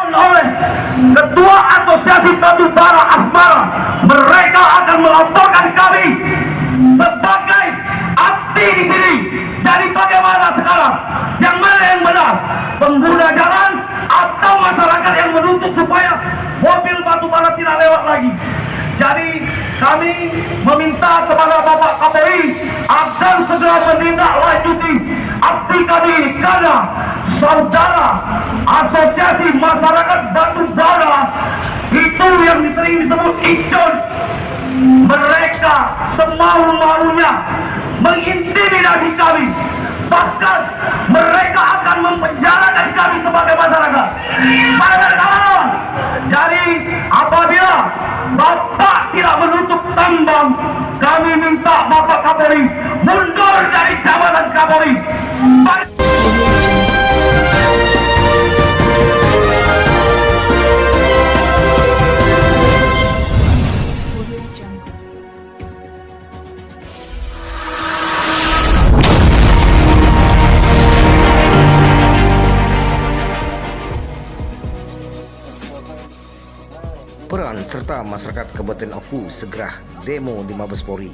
oleh Ketua Asosiasi Batubara Asmara, mereka akan melaporkan kami sebagai aksi di sini. Jadi bagaimana sekarang? Yang mana yang benar? Pengguna jalan atau masyarakat yang menuntut supaya mobil batubara tidak lewat lagi? Jadi kami meminta kepada Bapak Kapolri agar segera menindaklanjuti aksi kami karena saudara Asosiasi Masyarakat Batubara itu yang sering disebut ICON, mereka semau-maunya mengintimidasi kami, bahkan mereka akan mempenjarakan kami sebagai masyarakat. Jadi apabila Bapak tidak menutup tambang, kami minta Bapak Kapolri mundur dari jabatan Kapolri. Peran serta masyarakat Kabupaten Oku segera demo di Mabes Polri,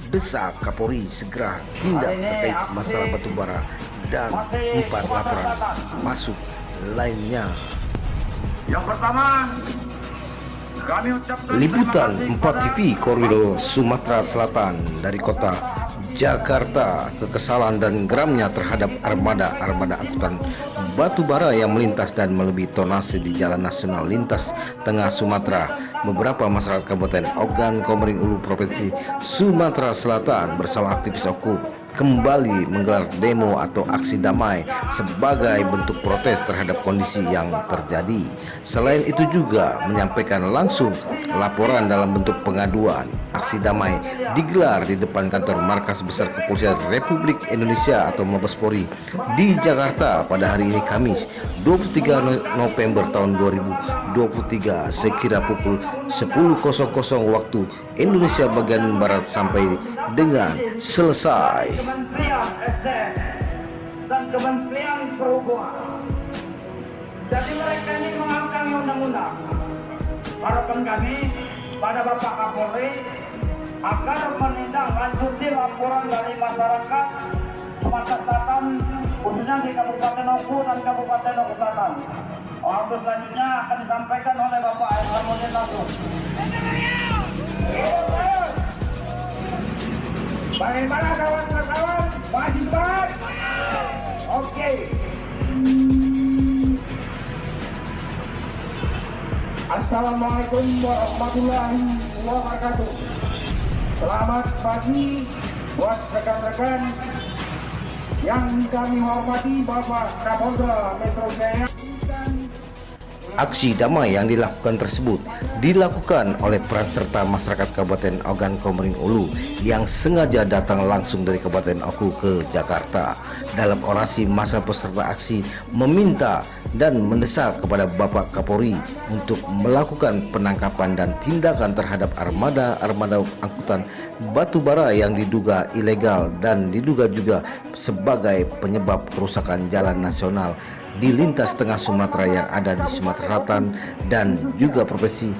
desak Kapolri segera tindak terkait masalah batubara, dan 4 laporan masuk lainnya. Yang pertama, kami ucapkan Liputan 4 TV Koridor Sumatera Selatan dari kota Jakarta, kekesalan dan geramnya terhadap armada angkutan batubara yang melintas dan melebihi tonase di Jalan Nasional Lintas Tengah Sumatera. Beberapa masyarakat Kabupaten Ogan Komering Ulu Provinsi Sumatera Selatan bersama aktivis Oku kembali menggelar demo atau aksi damai sebagai bentuk protes terhadap kondisi yang terjadi. Selain itu juga menyampaikan langsung laporan dalam bentuk pengaduan. Aksi damai digelar di depan kantor Markas Besar Kepolisian Republik Indonesia atau Mabes Polri di Jakarta pada hari ini Kamis 23 November tahun 2023 sekira pukul 10.00 waktu Indonesia bagian Barat sampai dengan selesai. Kementerian SDM dan Kementerian Perhubungan. Jadi mereka ini mengangkat undang-undang. Harapan kami pada Bapak Kapolri agar menindaklanjuti laporan dari masyarakat Sumatera Selatan, khususnya di Kabupaten Oku dan Kabupaten Oku Selatan. Waktu selanjutnya akan disampaikan oleh Bapak Hasanuddin Nasution. Bagaimana kawan-kawan? Masih semangat? Oke. Assalamualaikum warahmatullahi wabarakatuh. Selamat pagi buat rekan-rekan yang kami hormati Bapak Kapolda Metro Jaya. Aksi damai yang dilakukan tersebut dilakukan oleh peran serta masyarakat Kabupaten Ogan Komering Ulu yang sengaja datang langsung dari Kabupaten Oku ke Jakarta. Dalam orasi, masa peserta aksi meminta dan mendesak kepada Bapak Kapolri untuk melakukan penangkapan dan tindakan terhadap armada angkutan batubara yang diduga ilegal dan diduga juga sebagai penyebab kerusakan jalan nasional di lintas tengah Sumatera yang ada di Sumatera Selatan dan juga Provinsi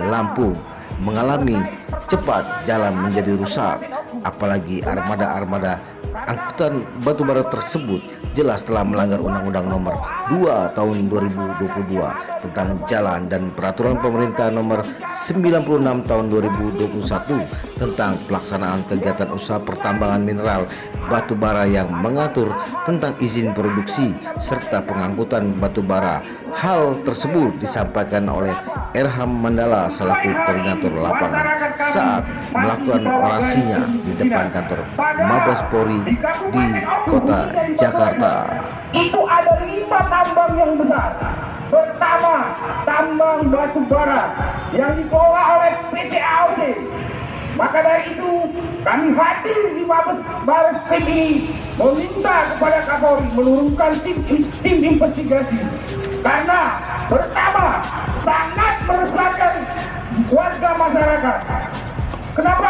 Lampung mengalami cepat jalan menjadi rusak. Apalagi armada angkutan batubara tersebut jelas telah melanggar Undang-Undang Nomor 2 Tahun 2022 tentang Jalan dan Peraturan Pemerintah Nomor 96 Tahun 2021 tentang pelaksanaan kegiatan usaha pertambangan mineral batubara yang mengatur tentang izin produksi serta pengangkutan batubara. Hal tersebut disampaikan oleh Erham Mandala selaku koordinator lapangan saat melakukan orasinya di depan kantor Mabes Polri di kota Jakarta. Itu ada 5 tambang yang besar. Pertama, tambang batubara yang dikelola oleh PT AOC. Maka dari itu kami hadir di Mabes ini meminta kepada Kapolri menurunkan tim investigasi karena pertama sangat meresahkan warga masyarakat. Kenapa?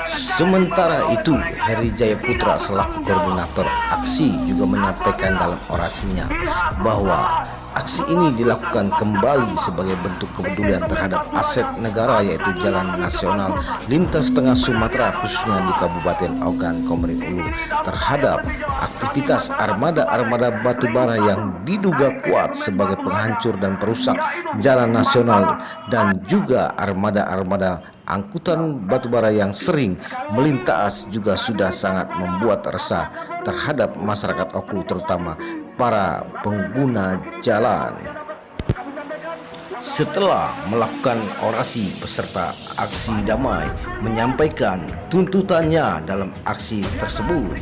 Sementara itu, Heri Jaya Putra selaku koordinator aksi juga menyampaikan dalam orasinya bahwa aksi ini dilakukan kembali sebagai bentuk kepedulian terhadap aset negara, yaitu Jalan Nasional Lintas Tengah Sumatera, khususnya di Kabupaten Ogan Komering Ulu, terhadap aktivitas armada-armada batubara yang diduga kuat sebagai penghancur dan perusak jalan nasional, dan juga armada-armada angkutan batubara yang sering melintas juga sudah sangat membuat resah terhadap masyarakat Oku, terutama para pengguna jalan. Setelah melakukan orasi, peserta aksi damai menyampaikan tuntutannya dalam aksi tersebut.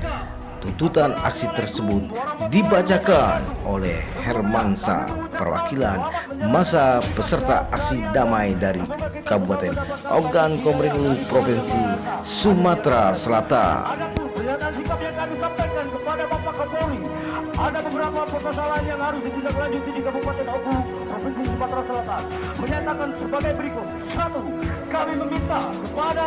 Tuntutan aksi tersebut dibacakan oleh Hermansa, perwakilan masa peserta aksi damai dari Kabupaten Ogan Komering Ulu, Provinsi Sumatera Selatan. Pernyataan sikap yang kami sampaikan kepada Bapak Kapolri, ada beberapa permasalahan yang harus ditindaklanjuti di Kabupaten Oku, Provinsi Sumatera Selatan. Menyatakan sebagai berikut. 1. Kami meminta kepada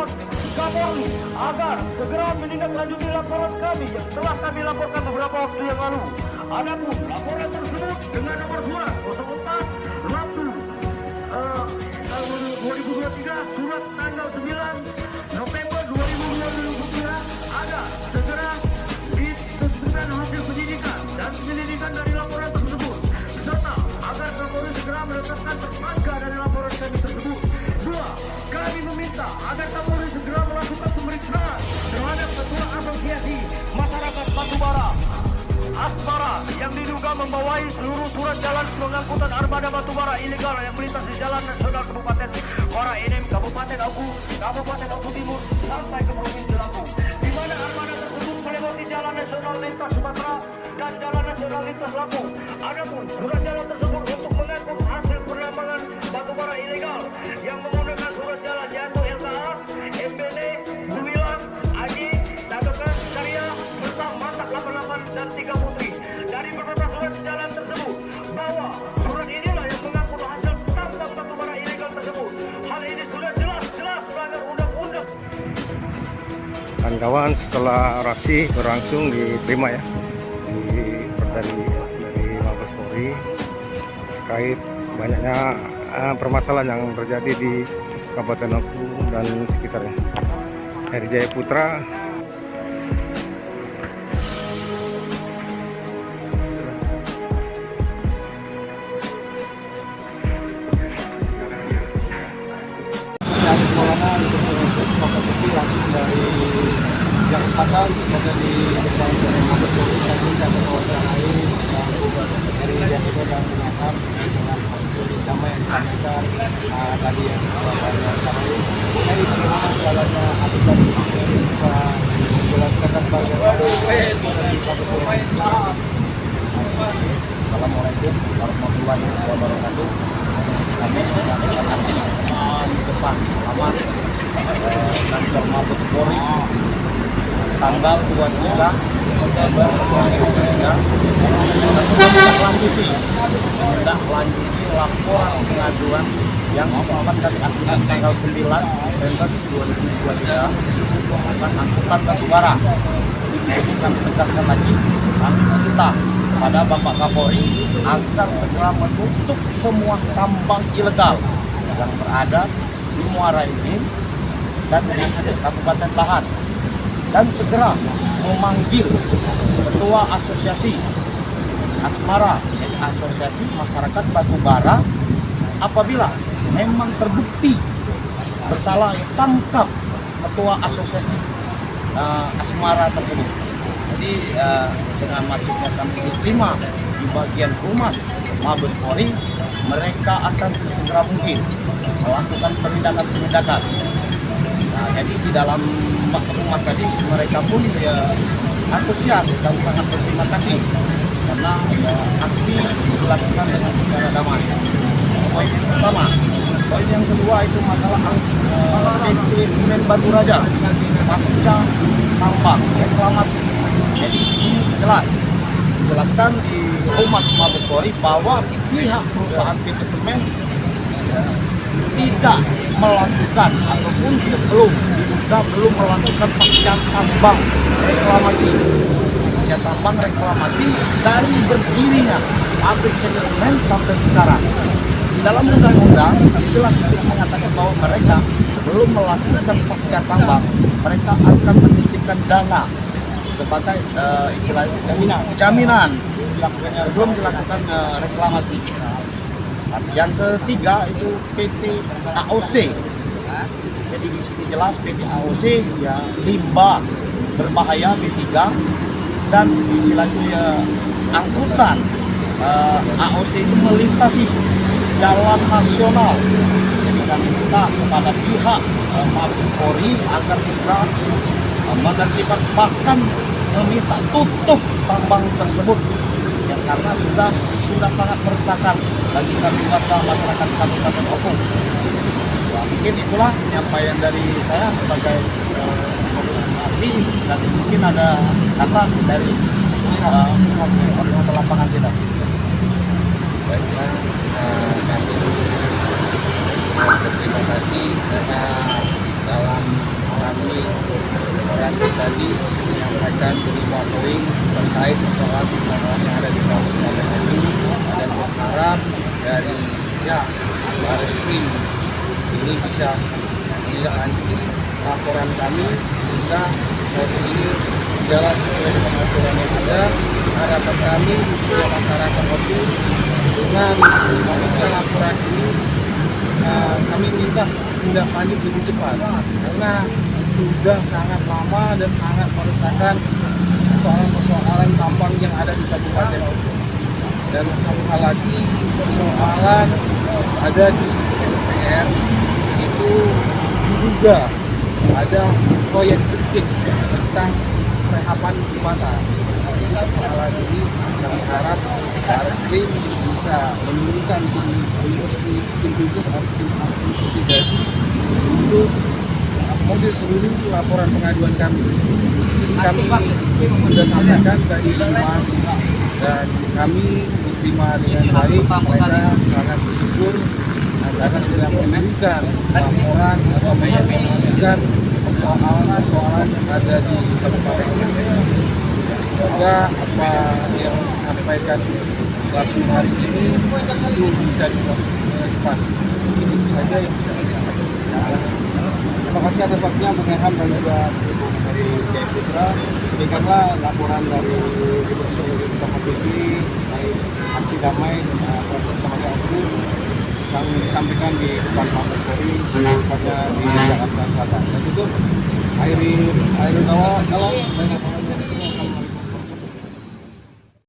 Kapolri agar segera menindaklanjuti laporan kami yang telah kami laporkan beberapa waktu yang lalu. Adapun laporan tersebut dengan nomor surat 04 waktu 2023, surat tanggal 9 November 2023, ada segera ditentukan hasil penyidikan dan penyelidikan dari laporan tersebut, serta agar Kapolri segera menetapkan tersangka dari laporan kami tersebut. 2. Kami meminta agar Kapolri segera melakukan pemeriksaan terhadap ketua asosiasi masyarakat batubara Asmara yang diduga membawai seluruh surat jalan pengangkutan armada batubara ilegal yang melintas di Jalan Nasional Kabupaten Muara Enim, Kabupaten Oku, Kabupaten Oku Timur, sampai ke Provinsi Lampung, di mana armada tersebut melewati Jalan Nasional Lintas Sumatera dan Jalan Nasional Lintas Lampung. Adapun surat jalan tersebut untuk mengangkut hasil penambangan batubara ilegal yang menggunakan surat jalan yaitu LKA, MBD, Gumilang, Aji, Dagekan, Karya, serta Mantak 88 dan 3 Putri. Dari beberapa surat jalan tersebut, bahwa surat inilah yang mengangkut hasil tambang batubara ilegal tersebut. Hal ini sudah jelas-jelas melanggar undang-undang. Kawan-kawan, setelah orasi berlangsung diterima ya dari Mabes Polri terkait banyaknya permasalahan yang terjadi di Kabupaten Oku dan sekitarnya. Heri Jaya Putra langsung dari Jakarta, kemudian di depan Mabes Polri, tadi saya berwawancara lain dari Jakarta dan menyampaikan dengan hasil damai yang disampaikan tadi yang wawancara lain. Jadi bagaimana jalannya aturan ini bisa menjelaskan bagaimana dari Mabes Polri. Assalamualaikum warahmatullahi wabarakatuh. Kami menyampaikan hasil di depan alamat kantor Mabes Polri tanggal 23 November 2023 menindaklanjuti laporan pengaduan yang sempat kami aksikan tanggal 9 November 2023 tentang angkutan batubara. Jadi kami tegaskan lagi, kami meminta kepada Bapak Kapolri agar segera menutup semua tambang ilegal yang berada di Muara Enim dan di Kabupaten Lahat, dan segera memanggil Ketua Asosiasi Asmara, Asosiasi Masyarakat Batubara, apabila memang terbukti bersalah, tangkap Ketua Asosiasi Asmara tersebut. Jadi dengan masuknya kami diterima di bagian Humas Mabes Polri, mereka akan sesegera mungkin melakukan penindakan-penindakan. Nah, jadi di dalam Humas tadi mereka pun antusias dan sangat berterima kasih karena aksi dilakukan dengan secara damai. Poin pertama. Poin yang kedua itu masalah PT Semen Batu Raja pasca tambang reklamasi. Jadi di sini dijelaskan di Humas Mabes Polri bahwa pihak perusahaan PT Semen tidak melakukan ataupun belum melakukan pasca tambang reklamasi dari berdirinya pabrik PT Semen sampai sekarang. Di dalam undang-undang jelas di sini mengatakan bahwa mereka sebelum melakukan pasca tambang mereka akan menitipkan dana sebagai istilahnya jaminan sebelum dilakukan reklamasi. Yang ketiga itu PT AOC. Jadi di sini jelas PT AOC ya limbah berbahaya B3 dan istilahnya angkutan AOC itu melintasi jalan nasional. Jadi kami minta kepada pihak Mabes Polri agar segera menertibkan bahkan meminta tutup tambang tersebut ya, karena sudah sangat meresahkan bagi kami warga masyarakat Kabupaten Oku. Ya, mungkin itulah penyampaian dari saya sebagai aksi dan mungkin ada kata dari koordinator lapangan kita. Baiklah, kami berterima kasih karena dalam kami orasi tadi menyampaikan 5 poin terkait persoalan yang ada di Kabupaten Oku dan berharap dari Barreskrim ini bisa menindaklanjuti laporan kami sehingga proses ini berjalan sesuai dengan aturan yang ada. Harapan kami kepada masyarakat Oku dengan masuknya laporan ini kami minta tindak lanjut lebih cepat karena sudah sangat lama dan sangat meresahkan persoalan tambang yang ada di Kabupaten Oku. Dan satu hal lagi, persoalan ada di DPR itu diduga ada proyek fiktif tentang rehapan jembatan. Jadi persoalan ini kami harap Barreskrim bisa menurunkan tim khusus atau tim investigasi untuk mengakomodir seluruh laporan pengaduan kami. Kami sudah sampaikan tadi di Mas dan kami diterima dengan baik. Mereka sangat bersyukur karena sudah memberikan laporan atau menginformasikan persoalan yang ada di Kabupaten Oku. Semoga apa yang disampaikan waktu hari ini itu bisa diproses dengan cepat. Mungkin itu saja yang bisa saya sampaikan. Terima kasih atas waktunya Bung Ilham dan juga Ibu dari Jaya Putra. Demikianlah laporan dari Ibu Sri Utama TV terkait aksi damai proses Kabupaten Oku yang disampaikan di depan Mabes Polri tepatnya di Jakarta Selatan. Dan itu akhir kalau